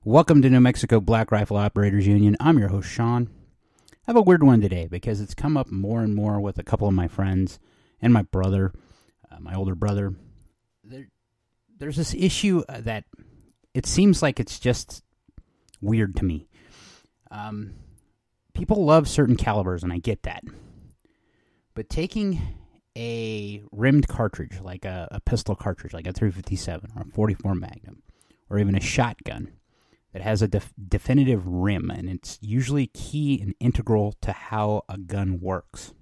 Welcome to New Mexico Black Rifle Operators Union. I'm your host, Sean. I have a weird one today because it's come up more and more with a couple of my friends and my brother, my older brother. There's this issue that it seems like it's just weird to me. People love certain calibers, and I get that. But taking a rimmed cartridge, like a pistol cartridge, like a 357 or a 44 Magnum, or even a shotgun that has a definitive rim, and it's usually key and integral to how a gun works.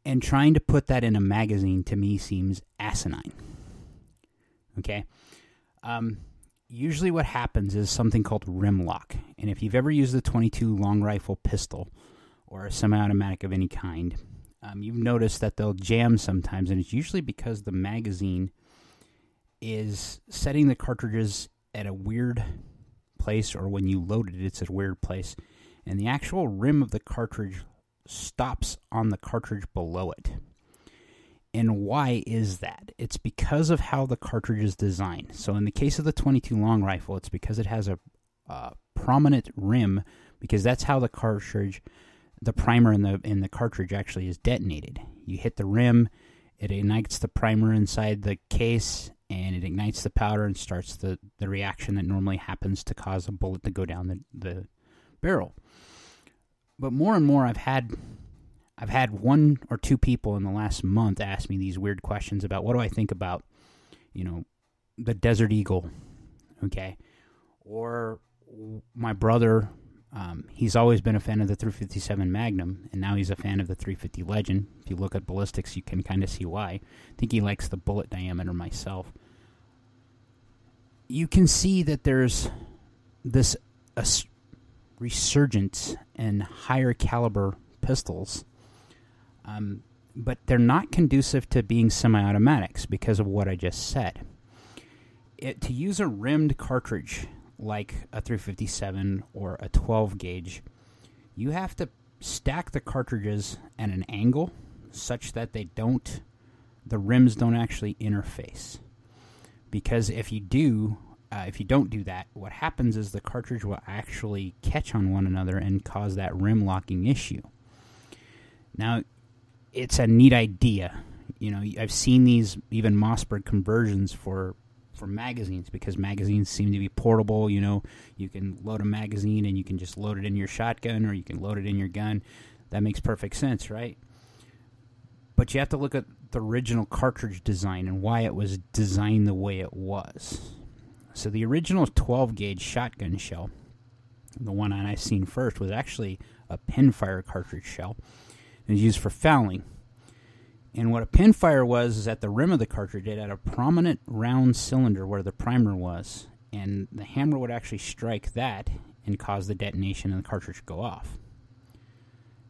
And trying to put that in a magazine, to me, seems asinine. Okay? Usually what happens is something called rim lock. And if you've ever used a 22 long rifle pistol or a semi-automatic of any kind, you've noticed that they'll jam sometimes, and it's usually because the magazine is setting the cartridges at a weird place, or when you load it, it's a weird place, and the actual rim of the cartridge stops on the cartridge below it. And why is that? It's because of how the cartridge is designed. So in the case of the 22 long rifle, it's because it has a prominent rim, because that's how the cartridge, the primer in the cartridge actually is detonated. You hit the rim, it ignites the primer inside the case, and it ignites the powder and starts the reaction that normally happens to cause a bullet to go down the barrel. But more and more, I've had one or two people in the last month ask me these weird questions about what do I think about, the Desert Eagle, okay? Or my brother, he's always been a fan of the 357 Magnum, and now he's a fan of the 350 Legend. If you look at ballistics, you can kind of see why. I think he likes the bullet diameter myself. You can see that there's this resurgence in higher caliber pistols, but they're not conducive to being semi-automatics because of what I just said. To use a rimmed cartridge like a 357 or a 12 gauge, you have to stack the cartridges at an angle such that the rims don't actually interface. Because if you don't do that, what happens is the cartridge will actually catch on one another and cause that rim locking issue. Now, it's a neat idea. I've seen these even Mossberg conversions for magazines, because magazines seem to be portable. You can load a magazine and you can just load it in your shotgun, or you can load it in your gun. That makes perfect sense, right? But you have to look at the original cartridge design and why it was designed the way it was. So the original 12-gauge shotgun shell, the one I've seen first, was actually a pinfire cartridge shell. It was used for fouling. And what a pinfire was is at the rim of the cartridge, it had a prominent round cylinder where the primer was, and the hammer would actually strike that and cause the detonation and the cartridge go off.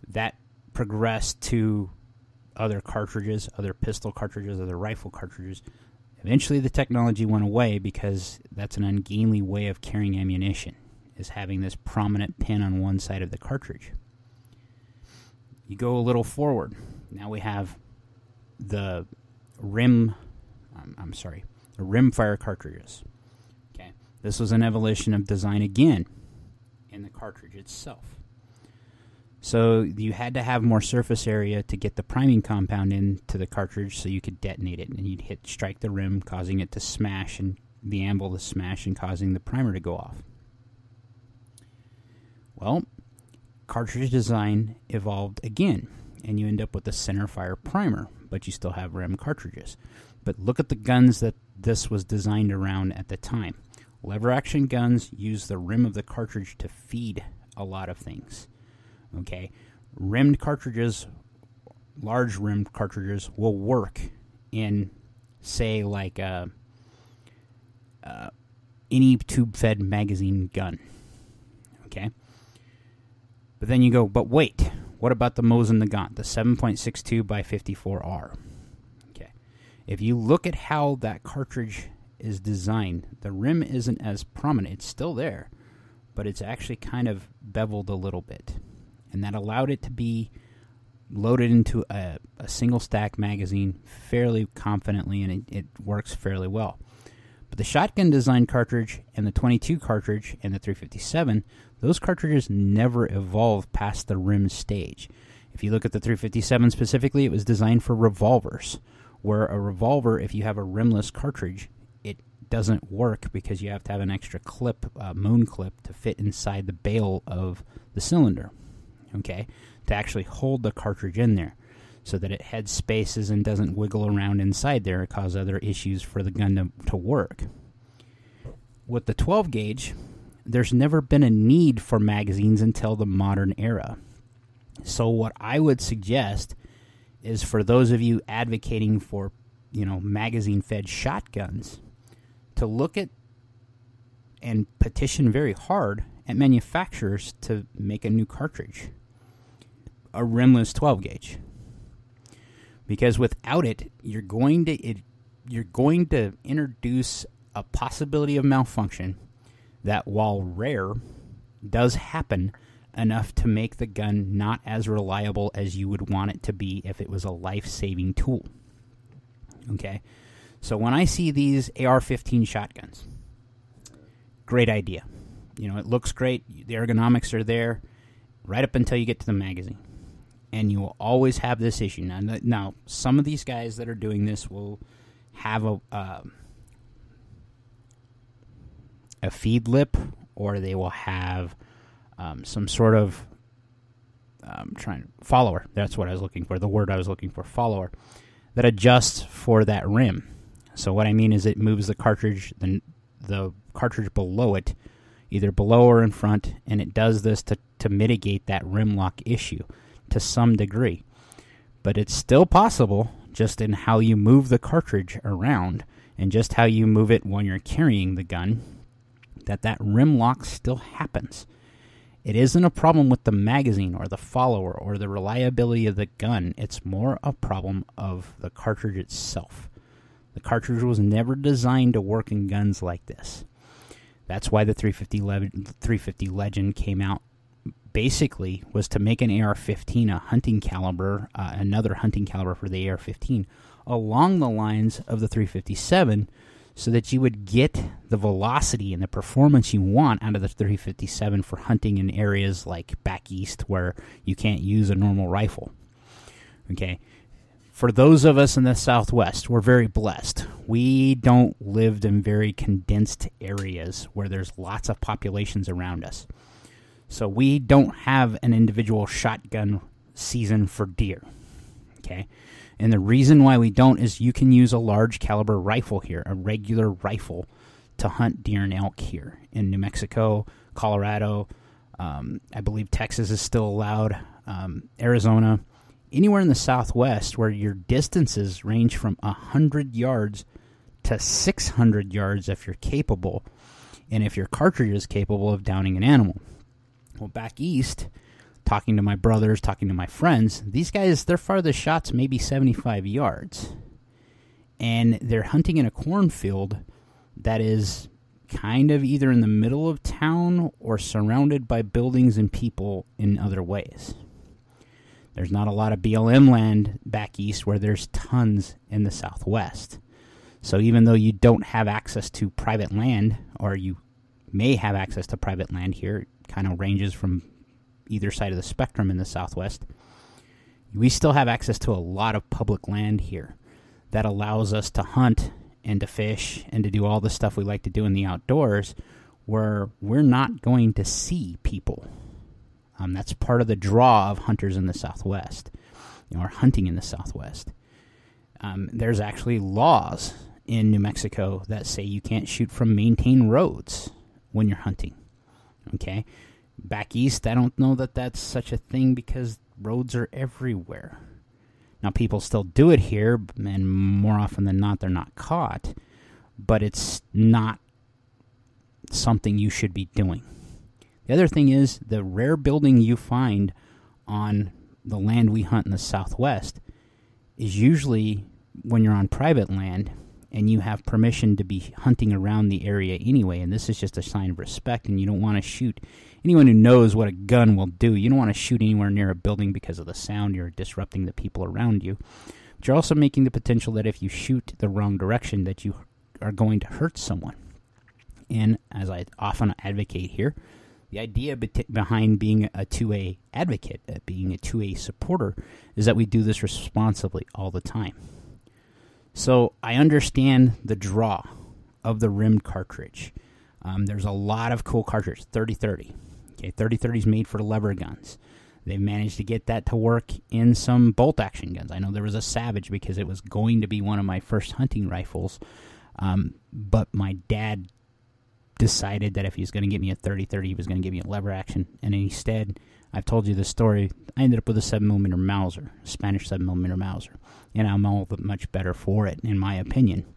That progressed to other cartridges, other pistol cartridges, other rifle cartridges. Eventually the technology went away because that's an ungainly way of carrying ammunition, is having this prominent pin on one side of the cartridge. You go a little forward. Now we have the rimfire cartridges. Okay, this was an evolution of design again in the cartridge itself. So you had to have more surface area to get the priming compound into the cartridge so you could detonate it, and you'd strike the rim, causing it to smash, and the amble to smash, and causing the primer to go off. Well, cartridge design evolved again, and you end up with a centerfire primer, but you still have rim cartridges. But look at the guns that this was designed around at the time. Lever action guns use the rim of the cartridge to feed a lot of things. Okay, rimmed cartridges, large rimmed cartridges, will work in, say, like any tube-fed magazine gun. Okay, but then you go, but wait, what about the Mosin Nagant, the 7.62 by 54R? Okay, if you look at how that cartridge is designed, the rim isn't as prominent. It's still there, but it's actually kind of beveled a little bit. And that allowed it to be loaded into a single stack magazine fairly confidently, and it works fairly well. But But the shotgun design cartridge and the 22 cartridge and the 357, those cartridges never evolved past the rim stage. If you look at the 357 specifically, it was designed for revolvers, where a revolver, if you have a rimless cartridge, it doesn't work because you have to have an extra clip, moon clip, to fit inside the bail of the cylinder, okay, to actually hold the cartridge in there so that it head spaces and doesn't wiggle around inside there and cause other issues for the gun to work. With the 12 gauge, there's never been a need for magazines until the modern era. So what I would suggest is for those of you advocating for, magazine-fed shotguns, to look at and petition very hard at manufacturers to make a new cartridge, a rimless 12 gauge. Because without it, you're going to introduce a possibility of malfunction that, while rare, does happen enough to make the gun not as reliable as you would want it to be if it was a life-saving tool. Okay? So when I see these AR-15 shotguns, great idea. It looks great. The ergonomics are there right up until you get to the magazine. And you will always have this issue. Now, some of these guys that are doing this will have a feed lip, or they will have some sort of follower. That's what I was looking for. The word I was looking for, follower, that adjusts for that rim. So what I mean is it moves the cartridge, the cartridge below it, either below or in front, and it does this to mitigate that rim lock issue to some degree. But it's still possible, just in how you move the cartridge around and just how you move it when you're carrying the gun, that rim lock still happens. It isn't a problem with the magazine or the follower or the reliability of the gun. It's more a problem of the cartridge itself. The cartridge was never designed to work in guns like this. That's why the 350 Legend came out. Basically, was to make an AR-15 a hunting caliber, another hunting caliber for the AR-15, along the lines of the 357, so that you would get the velocity and the performance you want out of the 357 for hunting in areas like back east where you can't use a normal rifle. Okay, for those of us in the Southwest, we're very blessed. We don't live in very condensed areas where there's lots of populations around us. So we don't have an individual shotgun season for deer, okay? And the reason why we don't is you can use a large caliber rifle here, a regular rifle, to hunt deer and elk here in New Mexico, Colorado. I believe Texas is still allowed, Arizona. Anywhere in the Southwest where your distances range from 100 yards to 600 yards if you're capable, and if your cartridge is capable of downing an animal. Well, back east, talking to my brothers, talking to my friends, these guys, their farthest shots may be 75 yards. And they're hunting in a cornfield that is kind of either in the middle of town or surrounded by buildings and people in other ways. There's not a lot of BLM land back east where there's tons in the Southwest. So even though you don't have access to private land, or you may have access to private land here, it kind of ranges from either side of the spectrum in the Southwest, we still have access to a lot of public land here that allows us to hunt and to fish and to do all the stuff we like to do in the outdoors, where we're not going to see people. That's part of the draw of hunters in the Southwest, or hunting in the Southwest. There's actually laws in New Mexico that say you can't shoot from maintained roads when you're hunting. Okay? Back east, I don't know that that's such a thing because roads are everywhere. Now, people still do it here, and more often than not, they're not caught. But it's not something you should be doing. The other thing is, the rare building you find on the land we hunt in the Southwest is usually when you're on private land and you have permission to be hunting around the area anyway, and this is just a sign of respect, and you don't want to shoot. Anyone who knows what a gun will do, you don't want to shoot anywhere near a building because of the sound. You're disrupting the people around you. But you're also making the potential that if you shoot the wrong direction, that you are going to hurt someone. And as I often advocate here, the idea behind being a 2A advocate, being a 2A supporter, is that we do this responsibly all the time. So I understand the draw of the rimmed cartridge. There's a lot of cool cartridges. 30-30. Okay, 30-30 is made for lever guns. They've managed to get that to work in some bolt-action guns. I know there was a Savage because it was going to be one of my first hunting rifles, but my dad decided that if he was going to get me a 30-30, he was going to give me a lever action, and instead, I've told you this story, I ended up with a 7mm Mauser, Spanish 7mm Mauser, and I'm all the much better for it, in my opinion.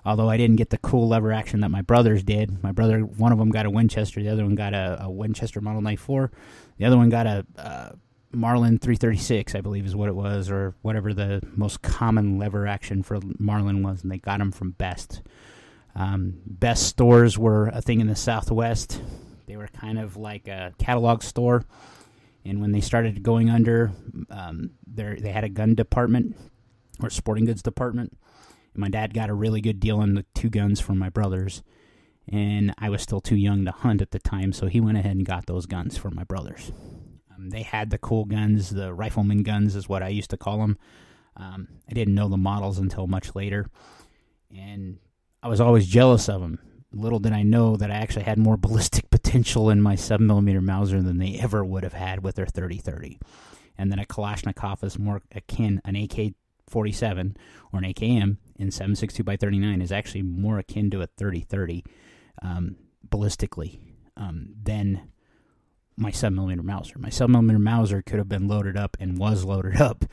Although I didn't get the cool lever action that my brothers did. My brother, one of them got a Winchester, the other one got a Winchester Model 94, the other one got a Marlin 336, I believe is what it was, or whatever the most common lever action for Marlin was, and they got them from Best. Best stores were a thing in the Southwest. They were kind of like a catalog store, and when they started going under, they had a gun department or sporting goods department. And my dad got a really good deal on the 2 guns from my brothers, and I was still too young to hunt at the time, so he went ahead and got those guns for my brothers. They had the cool guns, the rifleman guns is what I used to call them. I didn't know the models until much later, and I was always jealous of them. Little did I know that I actually had more ballistic potential in my 7mm Mauser than they ever would have had with their 30-30. And then a Kalashnikov is more akin, an AK-47 or an AKM in 7.62x39 is actually more akin to a 30-30 ballistically than my 7mm Mauser. My 7mm Mauser could have been loaded up and was loaded up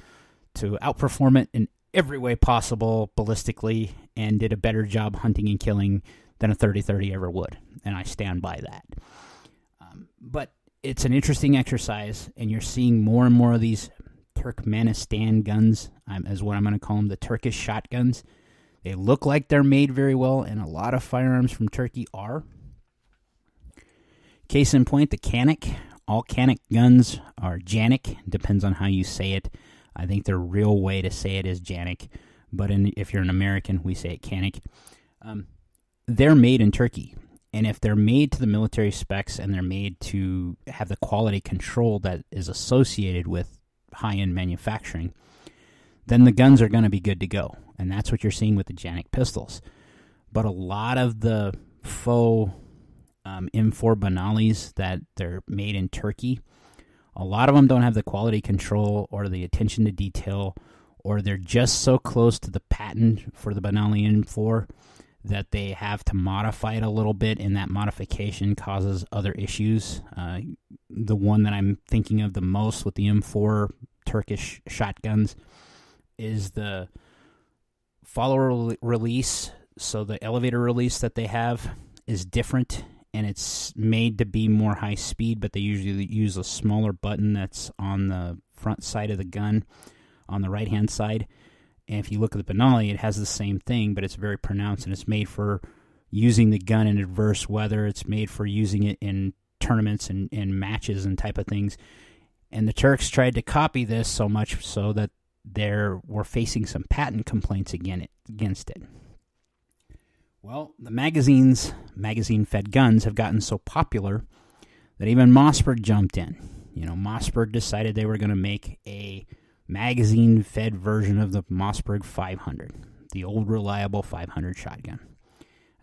to outperform it in every way possible ballistically, and did a better job hunting and killing than a 30-30 ever would, and I stand by that. But it's an interesting exercise, and you're seeing more and more of these Turkmenistan guns, is what I'm going to call them, the Turkish shotguns. They look like they're made very well, and a lot of firearms from Turkey are. Case in point, the Canik. All Canik guns are Janik, depends on how you say it. I think the real way to say it is Janik, but if you're an American, we say it Canik. They're made in Turkey, and if they're made to the military specs and they're made to have the quality control that is associated with high-end manufacturing, then the guns are going to be good to go, and that's what you're seeing with the Janik pistols. But a lot of the faux M4 Benalis that they're made in Turkey, a lot of them don't have the quality control or the attention to detail, or they're just so close to the patent for the Benali M4 that they have to modify it a little bit, and that modification causes other issues. The one that I'm thinking of the most with the M4 Turkish shotguns is the follower release. So the elevator release that they have is different, and it's made to be more high speed, but they usually use a smaller button that's on the front side of the gun, on the right-hand side. And if you look at the Benali, it has the same thing, but it's very pronounced, and it's made for using the gun in adverse weather. It's made for using it in tournaments and matches and type of things. And the Turks tried to copy this so much so that they were facing some patent complaints against it. Well, the magazine-fed guns have gotten so popular that even Mossberg jumped in. You know, Mossberg decided they were going to make a magazine-fed version of the Mossberg 500, the old reliable 500 shotgun.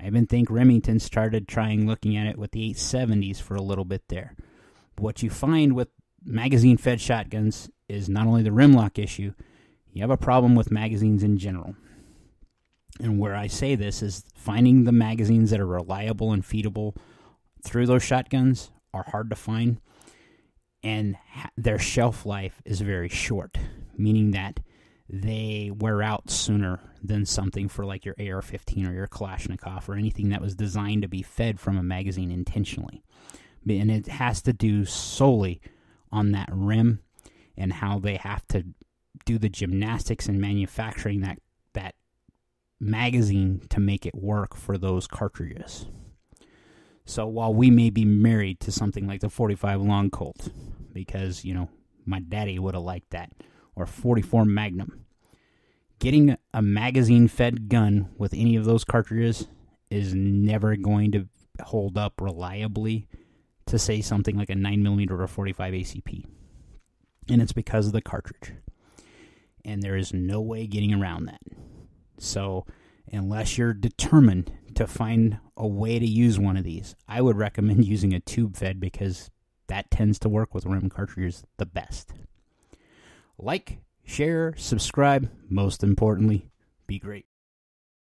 I even think Remington started looking at it with the 870s for a little bit there. But what you find with magazine-fed shotguns is not only the rim lock issue, you have a problem with magazines in general. And where I say this is finding the magazines that are reliable and feedable through those shotguns are hard to find, and their shelf life is very short, meaning that they wear out sooner than something for like your AR-15 or your Kalashnikov or anything that was designed to be fed from a magazine intentionally. And it has to do solely on that rim and how they have to do the gymnastics in manufacturing that magazine to make it work for those cartridges. So while we may be married to something like the 45 Long Colt, because, you know, my daddy would have liked that, or 44 Magnum, getting a magazine-fed gun with any of those cartridges is never going to hold up reliably to say something like a 9mm or 45 ACP. And it's because of the cartridge. And there is no way getting around that. So unless you're determined to find a way to use one of these, I would recommend using a tube-fed because that tends to work with rim cartridges the best. Like, share, subscribe, most importantly, be great.